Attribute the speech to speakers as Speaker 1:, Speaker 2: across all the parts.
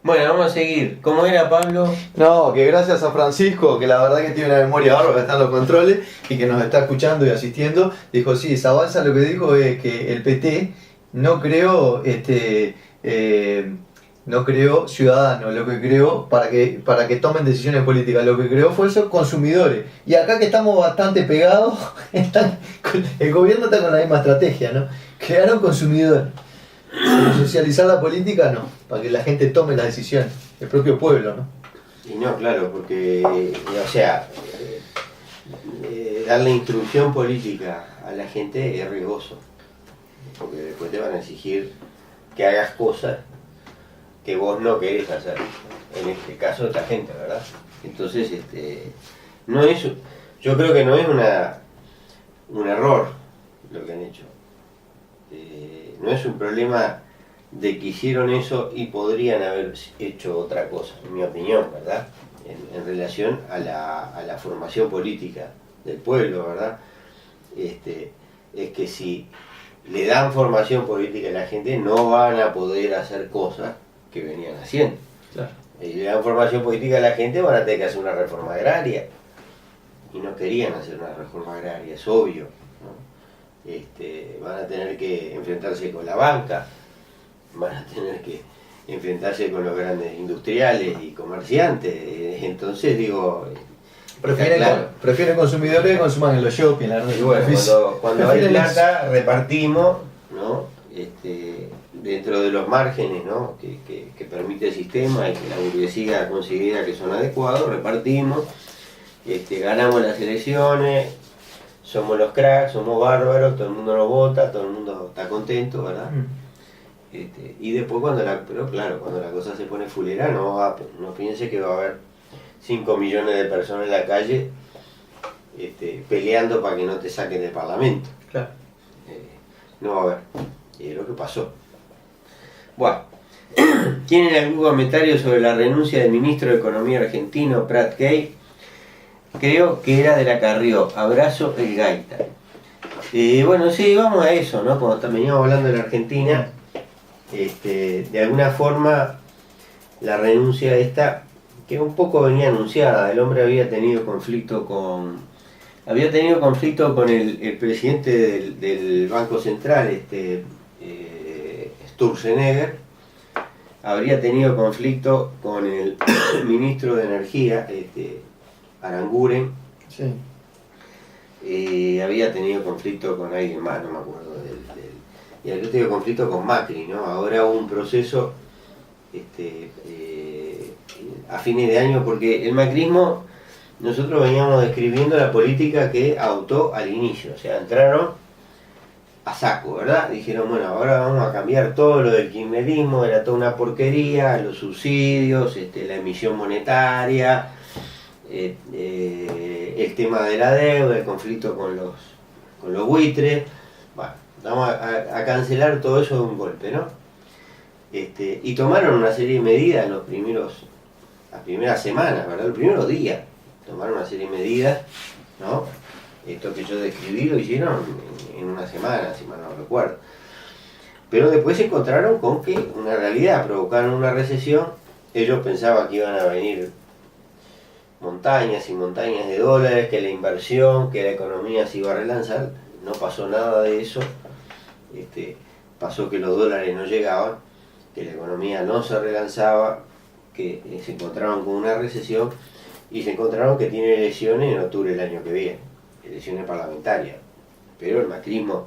Speaker 1: Bueno, vamos a seguir. ¿Cómo era, Pablo?
Speaker 2: No, que gracias a Francisco, que la verdad que tiene una memoria bárbara, que está en los controles y que nos está escuchando y asistiendo, dijo, sí, Zabalza lo que dijo es que el PT no creó, no creó ciudadanos, lo que creó para que tomen decisiones políticas, lo que creó fue esos consumidores. Y acá que estamos bastante pegados, el gobierno está con la misma estrategia, ¿no? Crearon consumidores. Pero socializar la política no, para que la gente tome las decisiones, el propio pueblo, ¿no?
Speaker 1: Y no, claro, porque, o sea, darle instrucción política a la gente es riesgoso, porque después te van a exigir que hagas cosas que vos no querés hacer, en este caso esta gente, ¿verdad? Entonces, no es, yo creo que no es un error lo que han hecho. No es un problema de que hicieron eso y podrían haber hecho otra cosa, en mi opinión, ¿verdad? En relación a la formación política del pueblo, ¿verdad? Es que si le dan formación política a la gente, no van a poder hacer cosas que venían haciendo.
Speaker 2: Claro.
Speaker 1: Y le dan formación política a la gente, van a tener que hacer una reforma agraria. Y no querían hacer una reforma agraria, es obvio, ¿no? Van a tener que enfrentarse con la banca, van a tener que enfrentarse con los grandes industriales y comerciantes. Entonces digo,
Speaker 2: prefieren consumidores que consuman en los shopping, la
Speaker 1: y bueno, cuando hay plata repartimos, ¿no? Dentro de los márgenes, ¿no? que permite el sistema y que la burguesía considera que son adecuados, repartimos, ganamos las elecciones, somos los cracks, somos bárbaros, todo el mundo nos vota, todo el mundo está contento, ¿verdad? Y después pero claro, cuando la cosa se pone fulera, no piense que va a haber 5 millones de personas en la calle peleando para que no te saquen del Parlamento.
Speaker 2: Claro.
Speaker 1: No va a haber. Y es lo que pasó. Bueno, ¿tienen algún comentario sobre la renuncia del ministro de Economía argentino, Prat Gay? Creo que era de la Carrió. Abrazo, el Gaita. Bueno, sí, vamos a eso, ¿no? Cuando veníamos hablando de la Argentina, de alguna forma la renuncia esta, que un poco venía anunciada, el hombre había tenido conflicto con el presidente del Banco Central, Sturzenegger, habría tenido conflicto con el ministro de Energía, Aranguren,
Speaker 2: Sí.
Speaker 1: había tenido conflicto con alguien más, no me acuerdo, y había tenido conflicto con Macri, ¿no? Ahora hubo un proceso a fines de año, porque el macrismo, nosotros veníamos describiendo la política que adoptó al inicio, o sea, entraron a saco, ¿verdad? Dijeron, bueno, ahora vamos a cambiar todo lo del kirchnerismo, era toda una porquería, los subsidios, la emisión monetaria, el tema de la deuda, el conflicto con los buitres. Bueno, vamos a cancelar todo eso de un golpe, ¿no? Y tomaron una serie de medidas en las primeras semanas, ¿verdad? Los primeros días tomaron una serie de medidas, ¿no? Esto que yo describí lo hicieron en una semana, si mal no recuerdo. Pero después se encontraron con que una realidad, provocaron una recesión. Ellos pensaban que iban a venir montañas y montañas de dólares, que la inversión, que la economía se iba a relanzar. No pasó nada de eso. Pasó que los dólares no llegaban, que la economía no se relanzaba, que se encontraron con una recesión y se encontraron que tienen elecciones en octubre del año que viene, elecciones parlamentarias. Pero el macrismo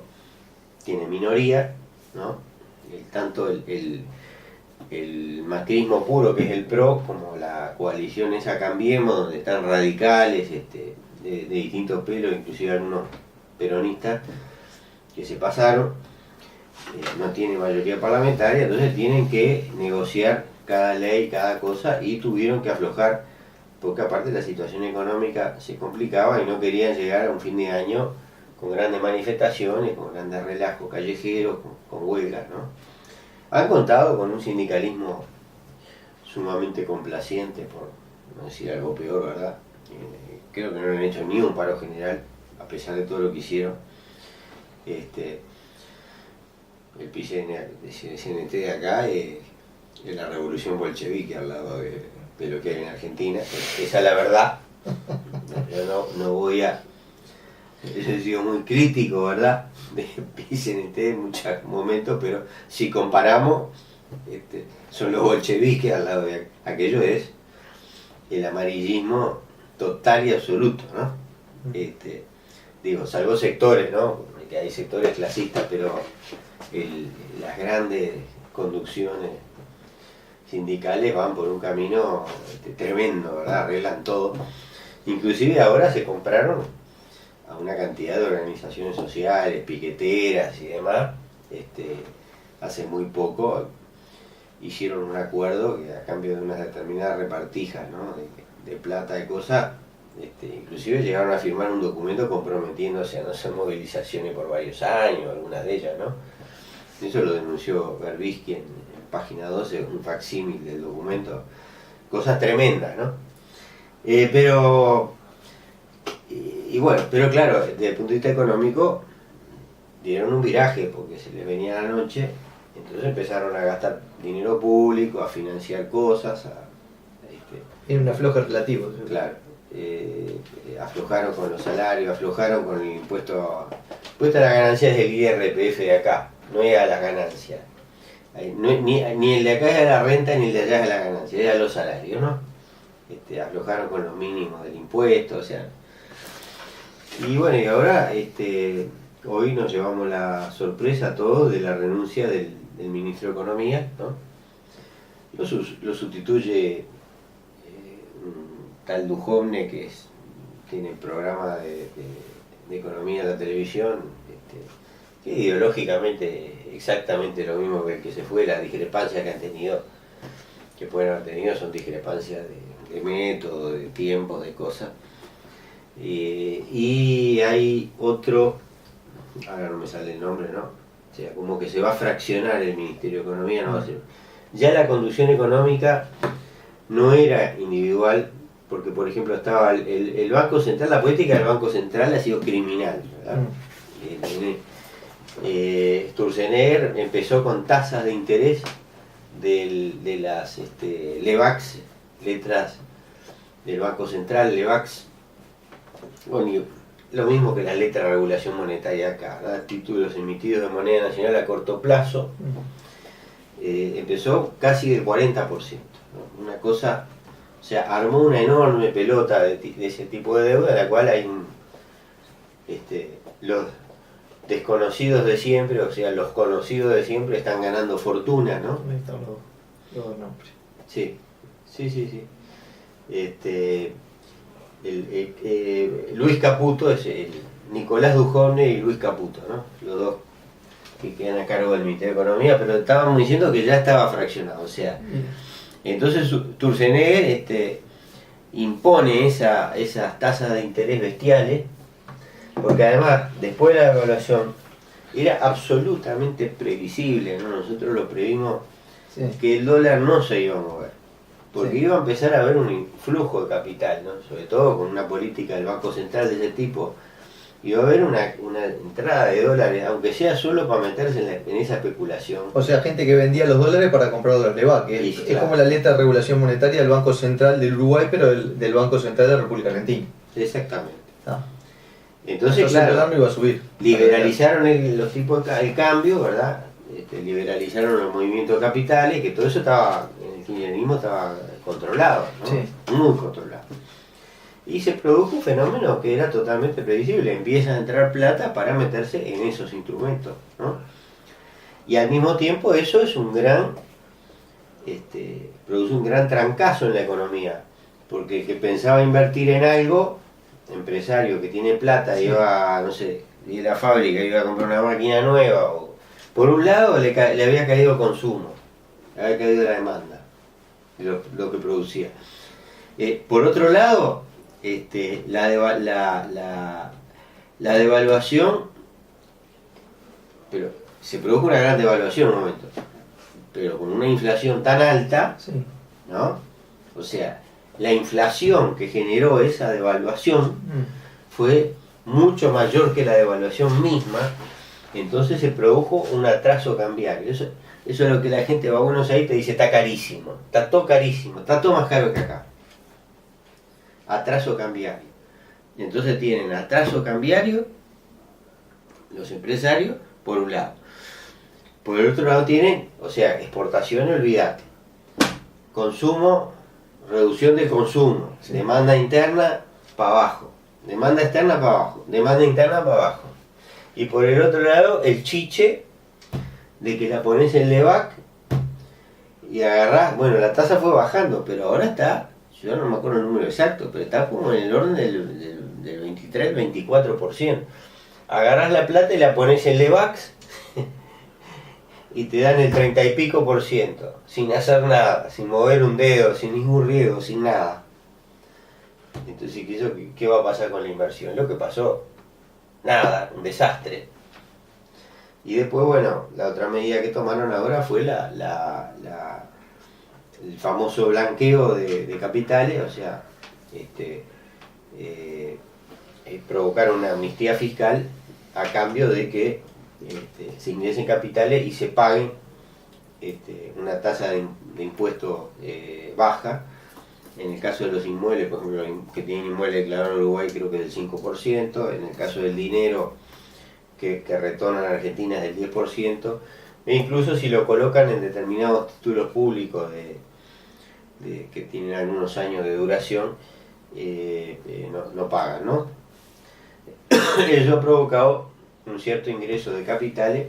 Speaker 1: tiene minoría, ¿no? Tanto el macrismo puro, que es el PRO, como la coalición esa Cambiemos, donde están radicales de distintos pelos, inclusive algunos peronistas que se pasaron, no tiene mayoría parlamentaria, entonces tienen que negociar cada ley, cada cosa, y tuvieron que aflojar, porque aparte la situación económica se complicaba y no querían llegar a un fin de año con grandes manifestaciones, con grandes relajos callejeros, con huelgas, ¿no? Han contado con un sindicalismo sumamente complaciente, por no decir algo peor, ¿verdad? Creo que no le han hecho ni un paro general, a pesar de todo lo que hicieron. El PCNT de acá Es la revolución bolchevique al lado de lo que hay en Argentina. Esa es la verdad. Yo no voy a... Yo he sido muy crítico, ¿verdad? De PCNT en muchos momentos, pero si comparamos, son los bolcheviques al lado de aquello, es el amarillismo total y absoluto, ¿no? Digo, salvo sectores, ¿no? Que hay sectores clasistas, pero las grandes conducciones sindicales van por un camino tremendo, ¿verdad? Arreglan todo. Inclusive ahora se compraron a una cantidad de organizaciones sociales, piqueteras y demás. Hace muy poco hicieron un acuerdo que a cambio de unas determinadas repartijas, ¿no? de plata, de cosas, inclusive llegaron a firmar un documento comprometiéndose a no hacer movilizaciones por varios años, algunas de ellas, ¿no? Eso lo denunció Berbisky en página 12, un facsímil del documento. Cosas tremendas, ¿no? Pero claro, desde el punto de vista económico dieron un viraje porque se les venía la noche, entonces empezaron a gastar dinero público, a financiar cosas,
Speaker 2: en un afloje relativo. ¿Sí?
Speaker 1: Claro, aflojaron con los salarios, aflojaron con el impuesto a las ganancias del IRPF de acá, no es a las ganancias. Ni el de acá es a la renta, ni el de allá es a la ganancia, es a los salarios, ¿no? Aflojaron con los mínimos del impuesto, o sea. Y bueno, y ahora hoy nos llevamos la sorpresa a todos de la renuncia del ministro de Economía, ¿no? Lo sustituye un tal Duhovne, que tiene programa de economía en la televisión, que ideológicamente exactamente lo mismo que el que se fue. Las discrepancias que han tenido, que pueden haber tenido, son discrepancias de método, de tiempo, de cosas. Y hay otro, ahora no me sale el nombre, ¿no? O sea, como que se va a fraccionar el Ministerio de Economía, no va a ser. Ya la conducción económica no era individual, porque por ejemplo estaba el Banco Central, la política del Banco Central ha sido criminal, ¿verdad? Sturzenegger empezó con tasas de interés de las LEVAX, letras del Banco Central, LEVAX, bueno, lo mismo que la letra de regulación monetaria acá, ¿verdad? Títulos emitidos de moneda nacional a corto plazo, empezó casi del 40%, ¿no? Una cosa, o sea, armó una enorme pelota de ese tipo de deuda, en la cual hay los desconocidos de siempre, o sea, los conocidos de siempre están ganando fortuna, ¿no?
Speaker 2: Ahí están los nombres.
Speaker 1: Sí. Luis Caputo es Nicolás Duhovne y Luis Caputo, ¿no? Los dos que quedan a cargo del Ministerio de Economía, pero estábamos diciendo que ya estaba fraccionado, o sea, entonces Sturzenegger impone esas tasas de interés bestiales, porque además, después de la devaluación, era absolutamente previsible, ¿no? Nosotros lo previmos, sí, que el dólar no se iba a mover, porque sí, iba a empezar a haber un influjo de capital, ¿no? Sobre todo con una política del Banco Central de ese tipo, iba a haber una entrada de dólares, aunque sea solo para meterse en esa especulación.
Speaker 2: O sea, gente que vendía los dólares para comprar los LEVAC, que es claro, como la letra de regulación monetaria del Banco Central del Uruguay, pero del Banco Central de la República Argentina.
Speaker 1: Exactamente.
Speaker 2: Ah.
Speaker 1: Entonces, claro,
Speaker 2: no iba a subir.
Speaker 1: Liberaliczaron los tipos el cambio, ¿verdad? Liberalizaron los movimientos de capitales, que todo eso estaba, en el kirchnerismo estaba controlado, ¿no? Sí. Muy controlado. Y se produjo un fenómeno que era totalmente previsible. Empieza a entrar plata para meterse en esos instrumentos, ¿no? Y al mismo tiempo eso es produce un gran trancazo en la economía, porque el que pensaba invertir en algo, empresario que tiene plata, sí, iba, no sé, ir a la fábrica, iba a comprar una máquina nueva, por un lado le había caído el consumo, le había caído la demanda, lo que producía. Por otro lado, la devaluación, pero se produjo una gran devaluación en un momento, pero con una inflación tan alta, sí, ¿no? O sea, la inflación que generó esa devaluación fue mucho mayor que la devaluación misma, entonces se produjo un atraso cambiario. Eso, Eso es lo que la gente va a Buenos Aires y te dice, está carísimo, está todo carísimo, está todo más caro que acá. Atraso cambiario. Y entonces tienen atraso cambiario los empresarios, por un lado. Por el otro lado tienen, o sea, exportación, olvídate. Consumo, reducción del consumo. Sí. Demanda interna para abajo. Demanda externa para abajo. Demanda interna para abajo. Y por el otro lado, el chiche de que la pones en Levac y agarrás. Bueno, la tasa fue bajando, pero ahora está, yo no me acuerdo el número exacto, pero está como en el orden del 23, 24%. Agarrás la plata y la pones en Levax y te dan el 30 y pico por ciento, sin hacer nada, sin mover un dedo, sin ningún riesgo, sin nada. Entonces, ¿qué va a pasar con la inversión? Lo que pasó, nada, un desastre. Y después, bueno, la otra medida que tomaron ahora fue el famoso blanqueo de capitales, o sea, provocar una amnistía fiscal a cambio de que se ingresen capitales y se paguen una tasa de impuesto baja. En el caso de los inmuebles, por ejemplo, que tienen inmuebles declarados en Uruguay, creo que es del 5%. En el caso del dinero que retornan a Argentina es del 10%. E incluso si lo colocan en determinados títulos públicos que tienen algunos años de duración, no pagan, ¿no? Eso ha provocado un cierto ingreso de capitales,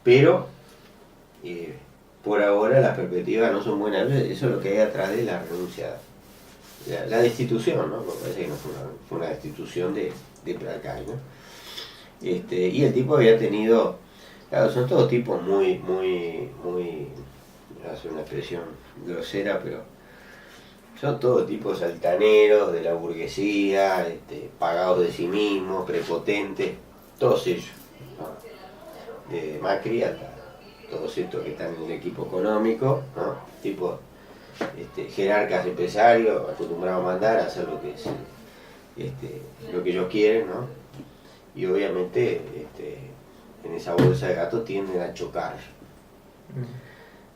Speaker 1: pero por ahora las perspectivas no son buenas. Eso es lo que hay atrás de la renuncia, la destitución, ¿no? Porque parece que no fue una destitución de Placay, ¿no? Y el tipo había tenido, claro, son todos tipos muy, voy a hacer una expresión grosera, pero son todo tipos altaneros de la burguesía, pagados de sí mismos, prepotentes, todos ellos, ¿no? De Macri hasta todos estos que están en el equipo económico, ¿no? Tipos jerarcas empresarios, acostumbrados a mandar, a hacer lo que ellos quieren, ¿no? Y obviamente en esa bolsa de gatos tienden a chocar.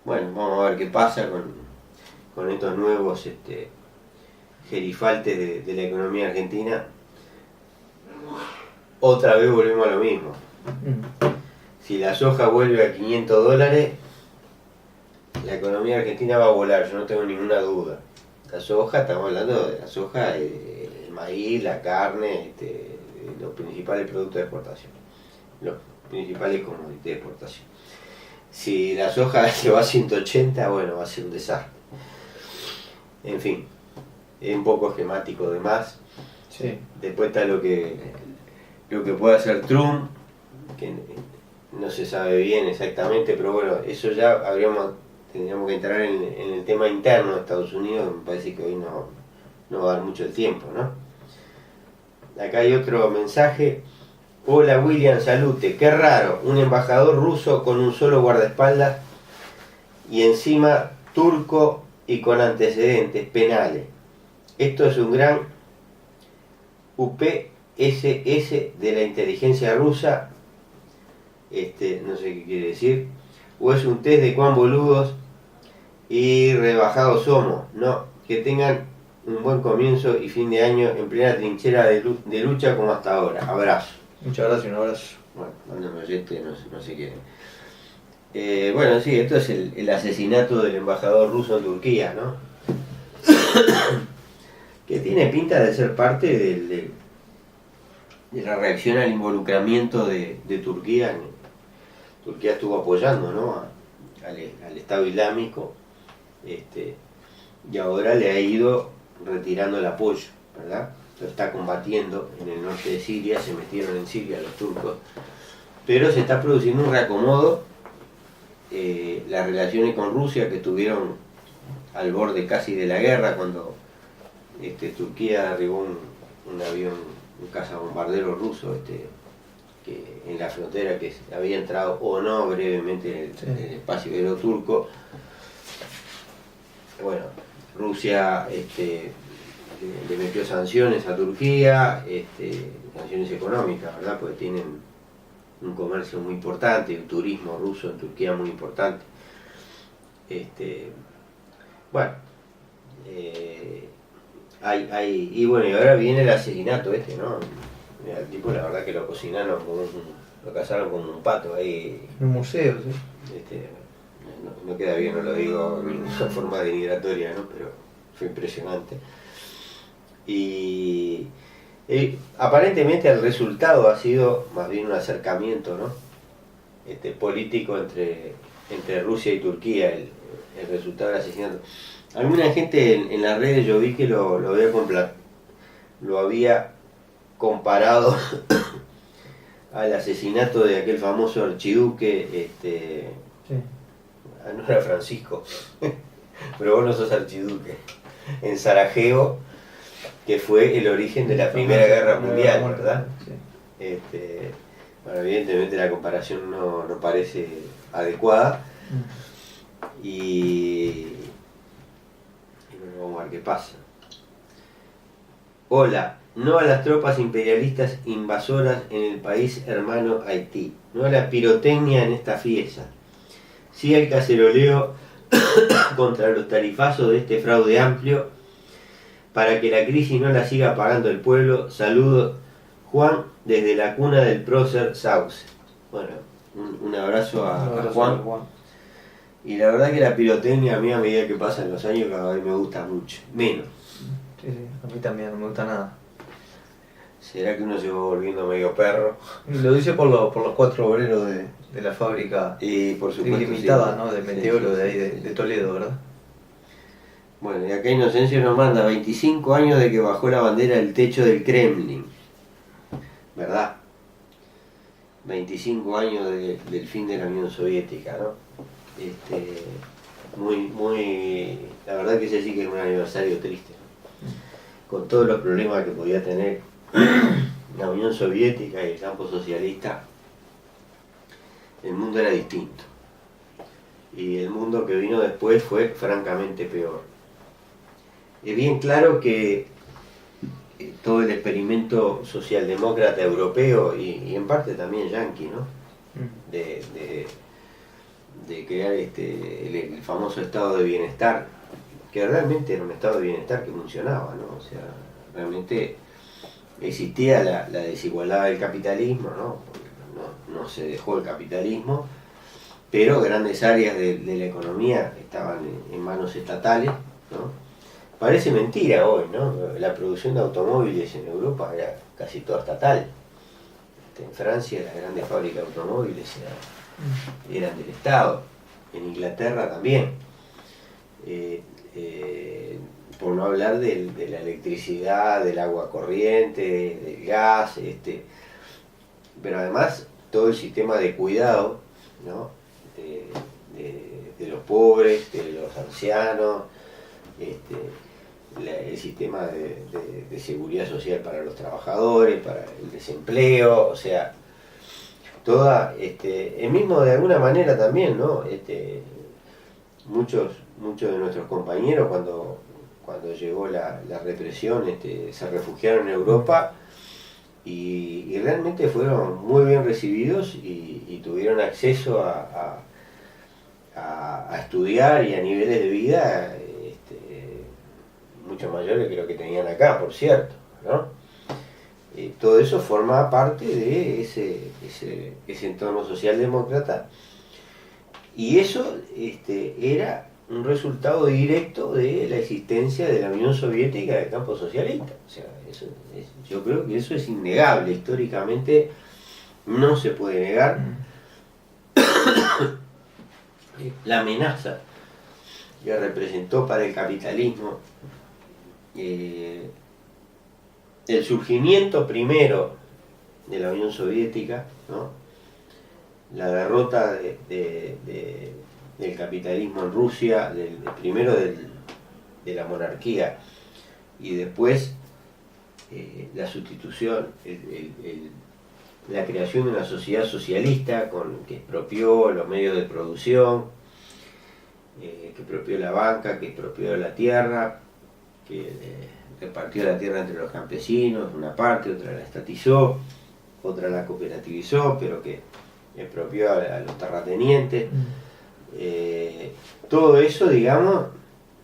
Speaker 1: Bueno, vamos a ver qué pasa con estos nuevos gerifaltes de la economía argentina. Otra vez volvemos a lo mismo. Si la soja vuelve a $500, la economía argentina va a volar, yo no tengo ninguna duda. La soja, estamos hablando de la soja, el maíz, la carne, los principales productos de exportación, los principales commodities de exportación. Si la soja se va a 180, bueno, va a ser un desastre. En fin, es un poco esquemático de más.
Speaker 2: Sí.
Speaker 1: Después está lo que puede hacer Trump, que no se sabe bien exactamente, pero bueno, eso ya tendríamos que entrar en el tema interno de Estados Unidos. Me parece que hoy no va a dar mucho el tiempo, ¿no? Acá hay otro mensaje. Hola William, salute. Qué raro, un embajador ruso con un solo guardaespaldas y encima turco y con antecedentes penales. Esto es un gran UPSS de la inteligencia rusa. No sé qué quiere decir. O es un test de cuán boludos y rebajados somos. No, que tengan un buen comienzo y fin de año en plena trinchera de lucha como hasta ahora. Abrazo.
Speaker 2: Muchas gracias, un abrazo.
Speaker 1: Bueno, mándame no sé qué. Bueno, sí, esto es el asesinato del embajador ruso en Turquía, ¿no? Que tiene pinta de ser parte de la reacción al involucramiento de Turquía. Turquía estuvo apoyando, ¿no? al Estado Islámico, y ahora le ha ido retirando el apoyo, ¿verdad? Lo está combatiendo en el norte de Siria, se metieron en Siria los turcos, pero se está produciendo un reacomodo. Las relaciones con Rusia, que estuvieron al borde casi de la guerra cuando Turquía arribó un avión, un cazabombardero ruso que en la frontera, que había entrado o no brevemente en el espacio aéreo turco. Bueno, Rusia le metió sanciones a Turquía, sanciones económicas, ¿verdad? Porque tienen un comercio muy importante, un turismo ruso en Turquía muy importante. Bueno, y bueno, y ahora viene el asesinato ¿no? Mira, el tipo la verdad que lo cocinaron lo cazaron como un pato ahí.
Speaker 2: En un museo, sí.
Speaker 1: No queda bien, no lo digo de ninguna forma denigratoria, ¿no? Pero fue impresionante. Y aparentemente el resultado ha sido más bien un acercamiento, ¿no? Político entre Rusia y Turquía, el resultado del asesinato. Alguna gente en las redes yo vi que lo había comparado al asesinato de aquel famoso archiduque,
Speaker 2: Sí.
Speaker 1: no era Francisco, pero vos no sos archiduque, en Sarajevo, que fue el origen de la Primera Guerra Mundial, ¿verdad?
Speaker 2: Sí.
Speaker 1: Bueno, evidentemente la comparación no parece adecuada y bueno, vamos a ver qué pasa. Hola, no a las tropas imperialistas invasoras en el país hermano Haití, no a la pirotecnia en esta fiesta, sí al caceroleo contra los tarifazos de este fraude amplio para que la crisis no la siga pagando el pueblo. Saludos, Juan, desde la cuna del prócer Sauce. Bueno, un abrazo a Juan. Y la verdad que la pirotecnia a mí a medida que pasan los años cada vez me gusta mucho, menos.
Speaker 2: Sí, a mí también no me gusta nada.
Speaker 1: ¿Será que uno se va volviendo medio perro?
Speaker 2: Y lo dice por los 4 obreros de la fábrica
Speaker 1: Por supuesto,
Speaker 2: ilimitada,
Speaker 1: sí.
Speaker 2: ¿no? De Meteoro,
Speaker 1: Sí,
Speaker 2: de ahí, de Toledo, ¿verdad?
Speaker 1: Bueno, y acá Inocencio nos manda 25 años de que bajó la bandera del techo del Kremlin, ¿verdad? 25 años del fin de la Unión Soviética, ¿no? La verdad que ese sí que es un aniversario triste, ¿no? Con todos los problemas que podía tener la Unión Soviética y el campo socialista, el mundo era distinto. Y el mundo que vino después fue francamente peor. Es bien claro que todo el experimento socialdemócrata europeo y en parte también yanqui, ¿no? De crear el famoso estado de bienestar, que realmente era un estado de bienestar que funcionaba, ¿no? O sea, realmente existía la desigualdad del capitalismo, ¿no? No se dejó el capitalismo, pero grandes áreas de la economía estaban en manos estatales, ¿no? Parece mentira hoy, ¿no? La producción de automóviles en Europa era casi toda estatal. En Francia las grandes fábricas de automóviles eran del Estado. En Inglaterra también. Por no hablar de la electricidad, del agua corriente, del gas, pero además todo el sistema de cuidado, ¿no? de los pobres, de los ancianos, el sistema de seguridad social para los trabajadores, para el desempleo, o sea, toda, el mismo de alguna manera también, ¿no? Muchos de nuestros compañeros cuando llegó la represión se refugiaron en Europa y realmente fueron muy bien recibidos y tuvieron acceso a estudiar y a niveles de vida mucho mayores que lo que tenían acá, por cierto, ¿no? Todo eso forma parte de ese entorno socialdemócrata y eso era un resultado directo de la existencia de la Unión Soviética del campo socialista. O sea, yo creo que eso es innegable, históricamente no se puede negar. La amenaza que representó para el capitalismo el surgimiento primero de la Unión Soviética, ¿no? La derrota del capitalismo en Rusia, primero de la monarquía y después la sustitución, la creación de una sociedad socialista que expropió los medios de producción, que expropió la banca, que expropió la tierra, que repartió la tierra entre los campesinos, una parte, otra la estatizó, otra la cooperativizó, pero que expropió a los terratenientes. Todo eso, digamos,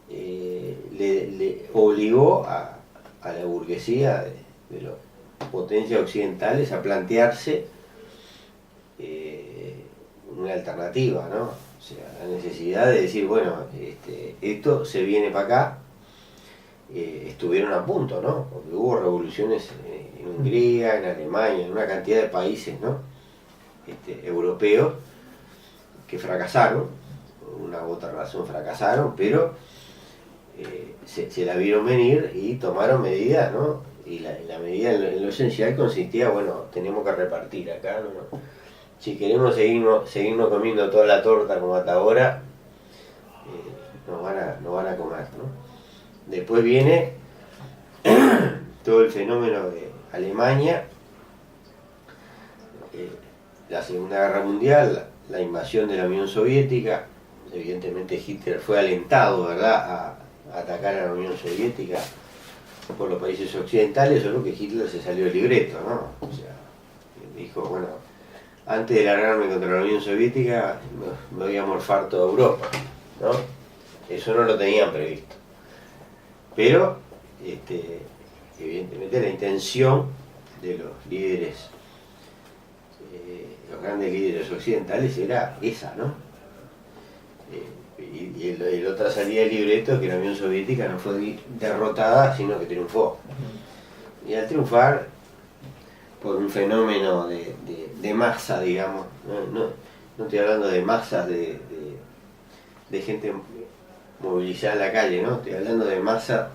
Speaker 1: le obligó a la burguesía de las potencias occidentales a plantearse una alternativa, ¿no? O sea, la necesidad de decir, bueno, esto se viene para acá. Estuvieron a punto, ¿no? Porque hubo revoluciones en Hungría, en Alemania, en una cantidad de países, ¿no? Europeos que fracasaron, por una u otra razón fracasaron, pero se la vieron venir y tomaron medidas, ¿no? Y la medida en lo esencial consistía, bueno, tenemos que repartir acá, ¿no? Si queremos seguirnos comiendo toda la torta como hasta ahora, nos van a comer, ¿no? Después viene todo el fenómeno de Alemania, la Segunda Guerra Mundial, la invasión de la Unión Soviética. Evidentemente Hitler fue alentado, ¿verdad?, a atacar a la Unión Soviética por los países occidentales, solo que Hitler se salió del libreto, ¿no? O sea, dijo, bueno, antes de largarme contra la Unión Soviética me voy a morfar toda Europa, ¿no? Eso no lo tenían previsto. Pero, evidentemente, la intención de los líderes, los grandes líderes occidentales era esa, ¿no? Y el otra salida del libreto es que la Unión Soviética no fue derrotada, sino que triunfó. Y al triunfar, por un fenómeno de masa, digamos, no estoy hablando de masas de gente movilizada en la calle, ¿no? Estoy hablando de masa,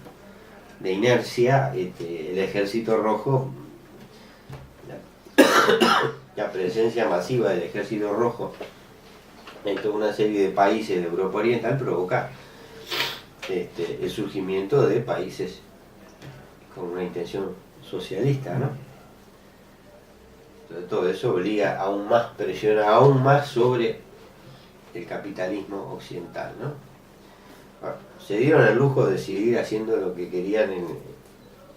Speaker 1: de inercia. El ejército rojo, la presencia masiva del ejército rojo en toda una serie de países de Europa Oriental provoca el surgimiento de países con una intención socialista, ¿no? Entonces todo eso obliga aún más, presiona aún más sobre el capitalismo occidental, ¿no? Bueno, se dieron el lujo de seguir haciendo lo que querían en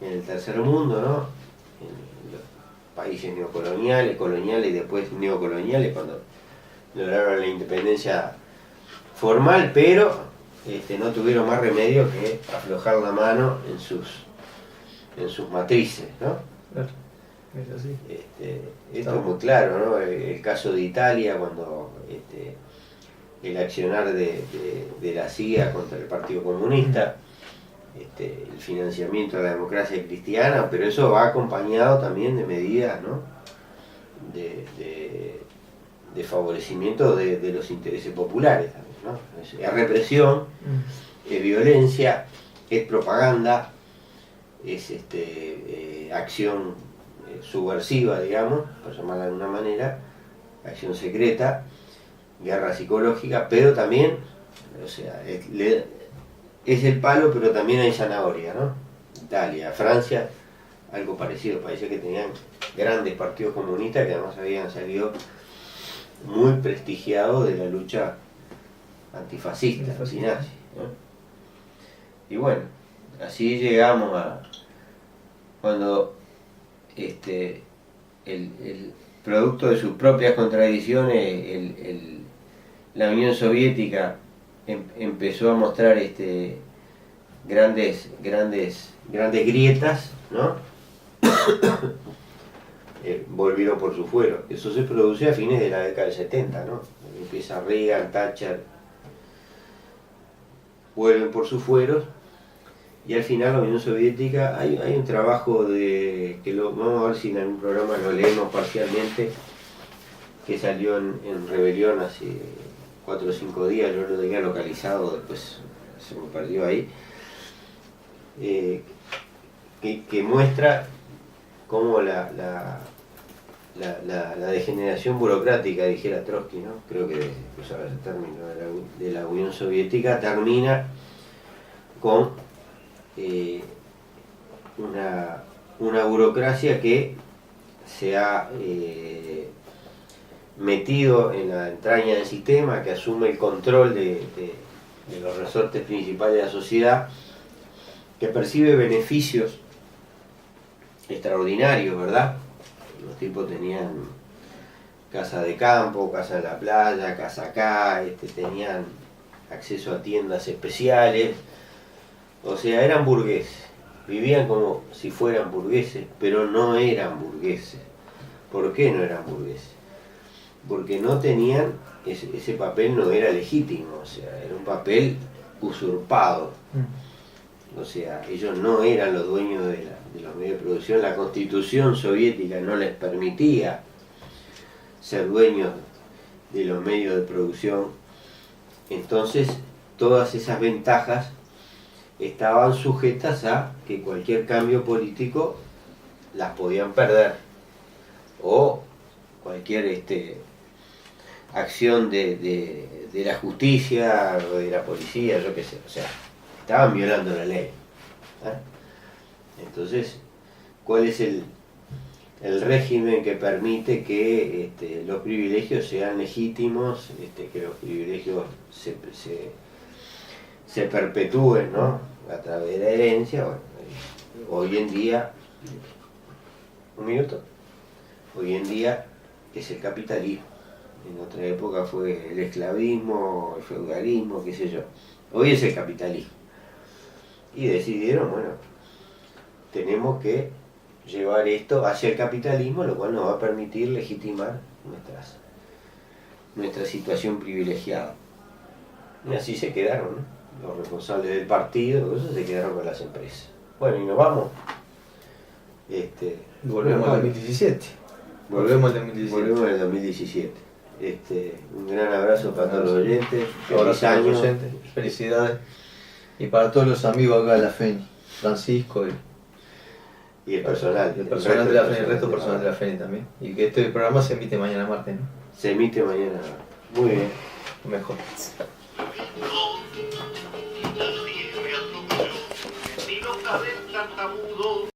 Speaker 1: el tercer mundo, ¿no? En los países neocoloniales, coloniales y después neocoloniales, cuando lograron la independencia formal, pero no tuvieron más remedio que aflojar la mano en sus matrices, ¿no?
Speaker 2: Claro, es así.
Speaker 1: Esto es muy claro, ¿no? El caso de Italia, cuando el accionar de la CIA contra el Partido Comunista, el financiamiento de la democracia cristiana, pero eso va acompañado también de medidas, ¿no? de favorecimiento de los intereses populares también, ¿no? Es represión, es violencia, es propaganda, es acción subversiva, digamos, por llamarla de alguna manera, acción secreta, guerra psicológica, pero también, o sea, es el palo, pero también hay zanahoria, ¿no? Italia, Francia, algo parecido, países que tenían grandes partidos comunistas que además habían salido muy prestigiados de la lucha antifascista, antinazi, ¿no? Y bueno, así llegamos a cuando el producto de sus propias contradicciones, la Unión Soviética empezó a mostrar grandes grietas, ¿no? Volvieron por su fuero. Eso se produce a fines de la década del 70, ¿no? Empieza Reagan, Thatcher, vuelven por sus fueros, y al final la Unión Soviética, hay un trabajo que vamos a ver si en algún programa lo leemos parcialmente, que salió en Rebelión hace 4 o 5 días, yo lo tenía localizado, después se me perdió ahí, que muestra cómo la degeneración burocrática, dijera Trotsky, ¿no? Creo que usaba ese término, de la Unión Soviética, termina con una burocracia que se ha metido en la entraña del sistema, que asume el control de los resortes principales de la sociedad, que percibe beneficios extraordinarios, ¿verdad? Los tipos tenían casa de campo, casa en la playa, casa acá, tenían acceso a tiendas especiales, o sea, eran burgueses, vivían como si fueran burgueses, pero no eran burgueses. ¿Por qué no eran burgueses? Porque no tenían, ese papel no era legítimo, o sea, era un papel usurpado. O sea, ellos no eran los dueños de los medios de producción, la Constitución soviética no les permitía ser dueños de los medios de producción. Entonces, todas esas ventajas estaban sujetas a que cualquier cambio político las podían perder, o cualquier acción de la justicia o de la policía, yo qué sé, o sea, estaban violando la ley. Entonces, ¿cuál es el régimen que permite que los privilegios sean legítimos, que los privilegios se perpetúen, ¿no?, a través de la herencia? Bueno, hoy en día, un minuto, hoy en día es el capitalismo. En otra época fue el esclavismo, el feudalismo, qué sé yo. Hoy es el capitalismo. Y decidieron, bueno, tenemos que llevar esto hacia el capitalismo, lo cual nos va a permitir legitimar nuestra situación privilegiada. Y así se quedaron, ¿no? Los responsables del partido, eso se quedaron con las empresas. Bueno, y nos vamos.
Speaker 2: Volvemos al 2017. Volvemos al
Speaker 1: 2017. Un gran abrazo para todos los oyentes.
Speaker 2: Feliz año. Felicidades. Y para todos los amigos acá de la FENI, Francisco
Speaker 1: y el personal.
Speaker 2: El personal de la FENI, el resto personal de la FENI también. Y que este programa se emite mañana martes, ¿no?
Speaker 1: Se emite mañana. Muy bien.
Speaker 2: Mejor.